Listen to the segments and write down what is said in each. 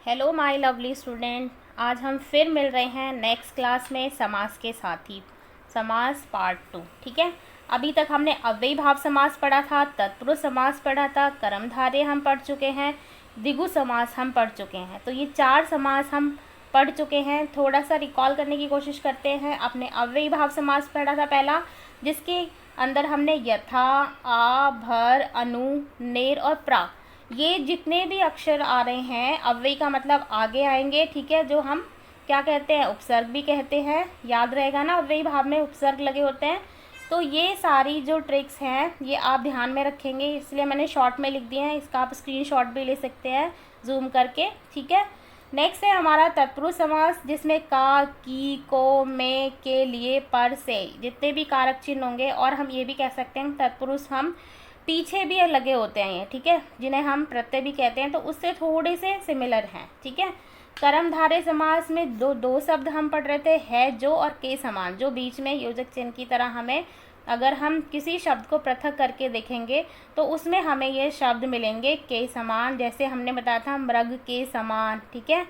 Hello my lovely student. आज हम फिर मिल रहे हैं नेक्स्ट क्लास में समास के साथी समास पार्ट 2। ठीक है, अभी तक हमने अव्ययी भाव समास पढ़ा था, तत्पुरुष समास पढ़ा था, कर्मधारय हम पढ़ चुके हैं, द्विगु समास हम पढ़ चुके हैं। तो ये 4 समास हम पढ़ चुके हैं। थोड़ा सा रिकॉल करने की कोशिश करते हैं। अपने अव्ययी भाव समास पढ़ा था पहला, जिसके अंदर हमने यथा, आ, भर, अनु, नेर और प्रा, ये जितने भी अक्षर आ रहे हैं अव्ययी का मतलब आगे आएंगे। ठीक है, जो हम क्या कहते हैं, उपसर्ग भी कहते हैं। याद रहेगा ना, अव्ययी भाव में उपसर्ग लगे होते हैं। तो ये सारी जो ट्रिक्स हैं ये आप ध्यान में रखेंगे, इसलिए मैंने शॉर्ट में लिख दिए हैं। इसका आप स्क्रीनशॉट भी ले सकते हैं जूम करके। ठीक है, नेक्स्ट है हमारा तत्पुरुष समास, जिसमें का, की, को, में, के, लिए, पर, से जितने भी कारक चिन्ह होंगे, और हम ये भी कह सकते हैं तत्पुरुष हम पीछे भी लगे होते हैं ये, ठीक है, जिन्हें हम प्रत्यय भी कहते हैं, तो उससे थोड़े से सिमिलर हैं। ठीक है, कर्मधारय समास में दो शब्द हम पढ़ रहे थे, है, जो और के समान, जो बीच में योजक चिन्ह की तरह हमें, अगर हम किसी शब्द को पृथक करके देखेंगे तो उसमें हमें ये शब्द मिलेंगे के समान। जैसे हमने बताया था मृग के समान। ठीक है,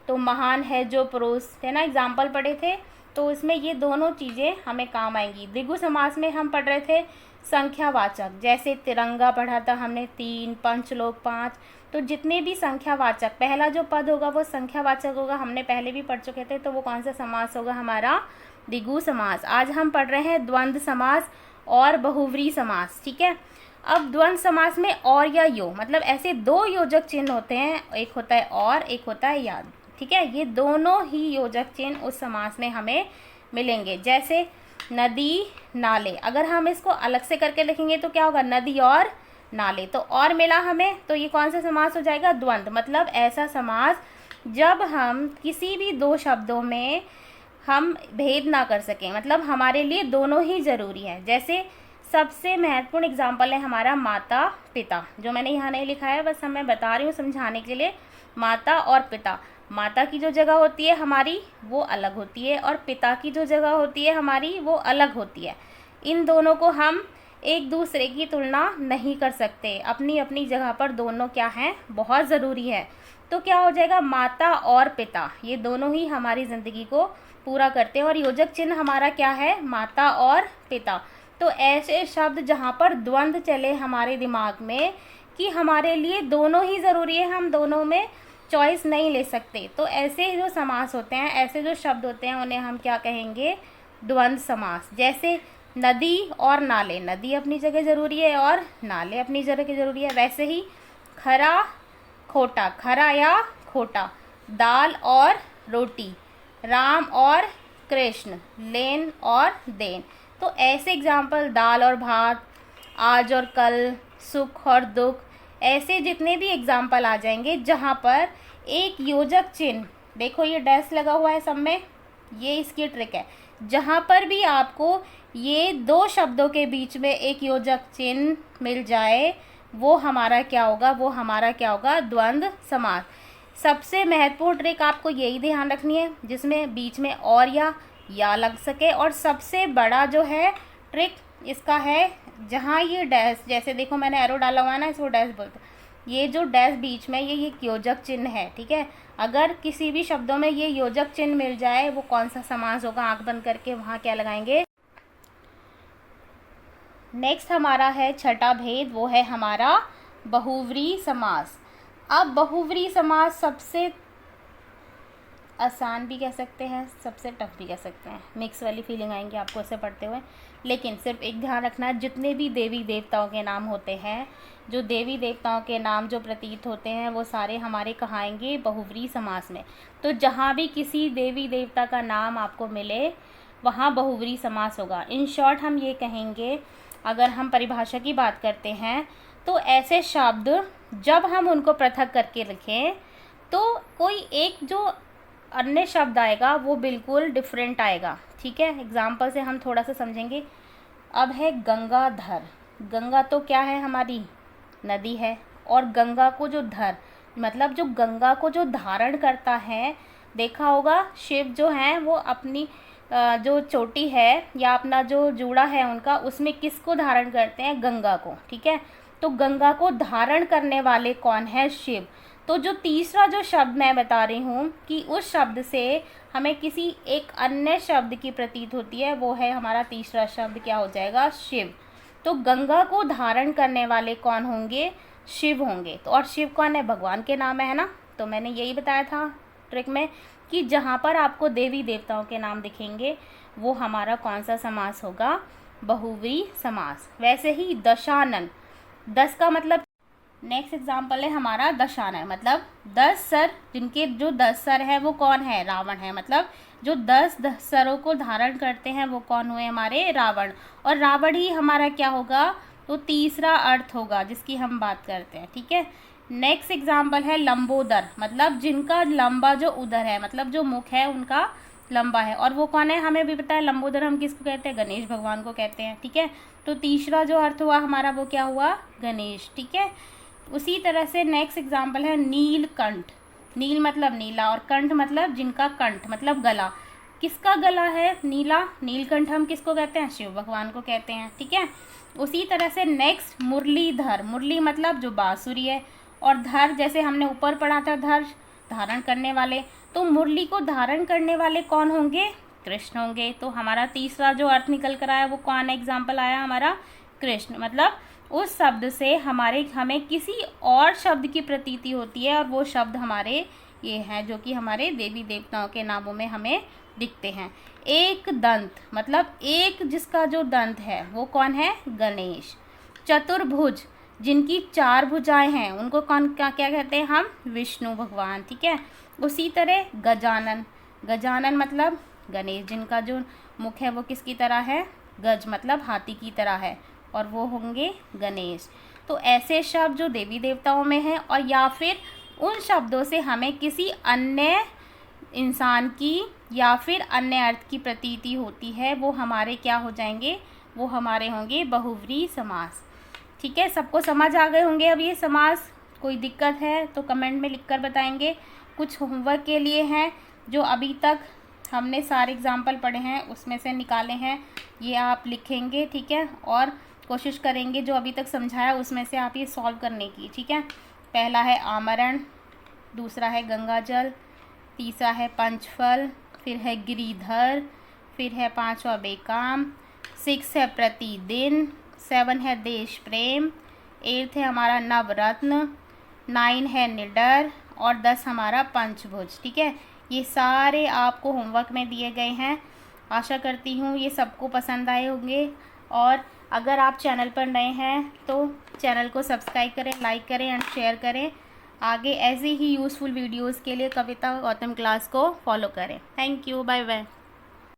तो महान है जो पुरुष, है ना, एग्जाम्पल पढ़े थे, तो इसमें ये दोनों चीज़ें हमें काम आएंगी। द्विगु समास में हम पढ़ रहे थे संख्यावाचक, जैसे तिरंगा पढ़ा था हमने, 3, पंचलोक 5। तो जितने भी संख्यावाचक, पहला जो पद होगा वो संख्यावाचक होगा, हमने पहले भी पढ़ चुके थे, तो वो कौन सा समास होगा, हमारा द्विगु समास। आज हम पढ़ रहे हैं द्वंद्व समास और बहुव्रीहि समास। ठीक है, अब द्वंद्व समास में और या यो, मतलब ऐसे दो योजक चिन्ह होते हैं, एक होता है और, एक होता है या। ठीक है, ये दोनों ही योजक चिन्ह उस समास में हमें मिलेंगे। जैसे नदी, नाले, अगर हम इसको अलग से करके लिखेंगे तो क्या होगा, नदी और नाले, तो और मिला हमें, तो ये कौन सा समास हो जाएगा, द्वंद्व। मतलब ऐसा समास जब हम किसी भी दो शब्दों में हम भेद ना कर सकें, मतलब हमारे लिए दोनों ही ज़रूरी है। जैसे सबसे महत्वपूर्ण एग्जाम्पल है हमारा माता पिता, जो मैंने यहाँ नहीं लिखा है, बस मैं बता रही हूँ समझाने के लिए। माता और पिता, माता की जो जगह होती है हमारी वो अलग होती है, और पिता की जो जगह होती है हमारी वो अलग होती है। इन दोनों को हम एक दूसरे की तुलना नहीं कर सकते, अपनी अपनी जगह पर दोनों क्या हैं, बहुत ज़रूरी है। तो क्या हो जाएगा, माता और पिता, ये दोनों ही हमारी ज़िंदगी को पूरा करते हैं, और योजक चिन्ह हमारा क्या है, माता और पिता। तो ऐसे शब्द जहाँ पर द्वंद्व चले हमारे दिमाग में कि हमारे लिए दोनों ही ज़रूरी है, हम दोनों में चॉइस नहीं ले सकते, तो ऐसे जो समास होते हैं, ऐसे जो शब्द होते हैं, उन्हें हम क्या कहेंगे, द्वंद्व समास। जैसे नदी और नाले, नदी अपनी जगह ज़रूरी है और नाले अपनी जगह ज़रूरी है। वैसे ही खरा खोटा, खरा या खोटा, दाल और रोटी, राम और कृष्ण, लेन और देन। तो ऐसे एग्जाम्पल, दाल और भात, आज और कल, सुख और दुख, ऐसे जितने भी एग्जाम्पल आ जाएंगे जहाँ पर एक योजक चिन्ह, देखो ये डैश लगा हुआ है सब में, ये इसकी ट्रिक है। जहाँ पर भी आपको ये दो शब्दों के बीच में एक योजक चिन्ह मिल जाए, वो हमारा क्या होगा, वो हमारा क्या होगा, द्वंद्व समास। सबसे महत्वपूर्ण ट्रिक आपको यही ध्यान रखनी है, जिसमें बीच में और या लग सके। और सबसे बड़ा जो है ट्रिक इसका है, जहाँ ये डैश, जैसे देखो मैंने एरो डाला हुआ है ना, इसको डैश बोलते हैं। ये जो डैश बीच में ये योजक चिन्ह है। ठीक है, अगर किसी भी शब्दों में ये योजक चिन्ह मिल जाए, वो कौन सा समास होगा, आंख बंद करके वहाँ क्या लगाएंगे। नेक्स्ट हमारा है छठा भेद, वो है हमारा बहुव्रीहि समास। अब बहुव्रीहि समास सबसे आसान भी कह सकते हैं, सबसे टफ भी कह सकते हैं, मिक्स वाली फीलिंग आएंगी आपको इसे पढ़ते हुए। लेकिन सिर्फ एक ध्यान रखना, जितने भी देवी देवताओं के नाम होते हैं, जो देवी देवताओं के नाम जो प्रतीत होते हैं, वो सारे हमारे कहाँ आएंगे, बहुव्रीहि समास में। तो जहाँ भी किसी देवी देवता का नाम आपको मिले वहाँ बहुव्रीहि समास होगा। इन शॉर्ट हम ये कहेंगे, अगर हम परिभाषा की बात करते हैं, तो ऐसे शब्द जब हम उनको पृथक करके लिखें तो कोई एक जो अन्य शब्द आएगा वो बिल्कुल डिफरेंट आएगा। ठीक है, एग्जाम्पल से हम थोड़ा सा समझेंगे। अब है गंगाधर, गंगा तो क्या है, हमारी नदी है, और गंगा को जो धर, मतलब जो गंगा को जो धारण करता है, देखा होगा शिव जो हैं वो अपनी जो चोटी है या अपना जो जूड़ा है उनका, उसमें किसको धारण करते हैं, गंगा को। ठीक है, तो गंगा को धारण करने वाले कौन है, शिव। तो जो तीसरा जो शब्द मैं बता रही हूँ कि उस शब्द से हमें किसी एक अन्य शब्द की प्रतीत होती है, वो है हमारा तीसरा शब्द क्या हो जाएगा, शिव। तो गंगा को धारण करने वाले कौन होंगे, शिव होंगे। तो और शिव कौन है, भगवान के नाम है ना। तो मैंने यही बताया था ट्रिक में कि जहाँ पर आपको देवी देवताओं के नाम दिखेंगे वो हमारा कौन सा समास होगा, बहुव्रीहि समास। वैसे ही दशानन, 10 का मतलब, नेक्स्ट एग्जाम्पल है हमारा दशानन, मतलब 10 सर, जिनके जो 10 सर है वो कौन है, रावण है। मतलब जो 10 सरों को धारण करते हैं वो कौन हुए, हमारे रावण। और रावण ही हमारा क्या होगा, तो तीसरा अर्थ होगा जिसकी हम बात करते हैं, ठीक है। नेक्स्ट एग्जाम्पल है लंबोदर, मतलब जिनका लंबा जो उदर है, मतलब जो मुख है उनका लंबा है। और वो कौन है, हमें भी पता है लंबोदर हम किसको कहते हैं, गणेश भगवान को कहते हैं, ठीक है। तो तीसरा जो अर्थ हुआ हमारा वो क्या हुआ, गणेश, ठीक है। उसी तरह से नेक्स्ट एग्जाम्पल है नीलकंठ। नील मतलब नीला और कंठ मतलब जिनका कंठ मतलब गला, किसका गला है, नीला। नीलकंठ हम किसको कहते हैं, शिव भगवान को कहते हैं, ठीक है। उसी तरह से नेक्स्ट मुरलीधर, मुरली मतलब जो बांसुरी है, और धर जैसे हमने ऊपर पढ़ा था, धर धारण करने वाले। तो मुरली को धारण करने वाले कौन होंगे, कृष्ण होंगे। तो हमारा तीसरा जो अर्थ निकल कर आया वो कौन एग्जाम्पल आया हमारा, कृष्ण। मतलब उस शब्द से हमें किसी और शब्द की प्रतीति होती है और वो शब्द हमारे ये हैं जो कि हमारे देवी देवताओं के नामों में हमें दिखते हैं। एक दंत, मतलब एक जिसका जो दंत है वो कौन है, गणेश। चतुर्भुज, जिनकी 4 भुजाएं हैं उनको कौन क्या कहते हैं हम, विष्णु भगवान, ठीक है। उसी तरह गजानन, गजानन मतलब गणेश, जिनका जो मुख है वो किसकी तरह है, गज मतलब हाथी की तरह है, और वो होंगे गणेश। तो ऐसे शब्द जो देवी देवताओं में हैं, और या फिर उन शब्दों से हमें किसी अन्य इंसान की या फिर अन्य अर्थ की प्रतीति होती है, वो हमारे क्या हो जाएंगे, वो हमारे होंगे बहुव्रीहि समास, ठीक है। सबको समझ आ गए होंगे अब ये समास। कोई दिक्कत है तो कमेंट में लिखकर बताएंगे। कुछ होमवर्क के लिए हैं, जो अभी तक हमने सारे एग्जाम्पल पढ़े हैं उसमें से निकाले हैं, ये आप लिखेंगे, ठीक है। और कोशिश करेंगे जो अभी तक समझाया उसमें से आप ये सॉल्व करने की, ठीक है। पहला है आमरण, दूसरा है गंगाजल, तीसरा है पंचफल, फिर है गिरिधर, फिर है 5वां बेकाम, 6 है प्रतिदिन, 7 है देश प्रेम, 8 है हमारा नवरत्न, 9 है निडर, और 10 हमारा पंचभुज, ठीक है। ये सारे आपको होमवर्क में दिए गए हैं। आशा करती हूँ ये सबको पसंद आए होंगे। और अगर आप चैनल पर नए हैं तो चैनल को सब्सक्राइब करें, लाइक करें एंड शेयर करें। आगे ऐसे ही यूज़फुल वीडियोज़ के लिए कविता गौतम क्लास को फॉलो करें। Thank you, bye bye.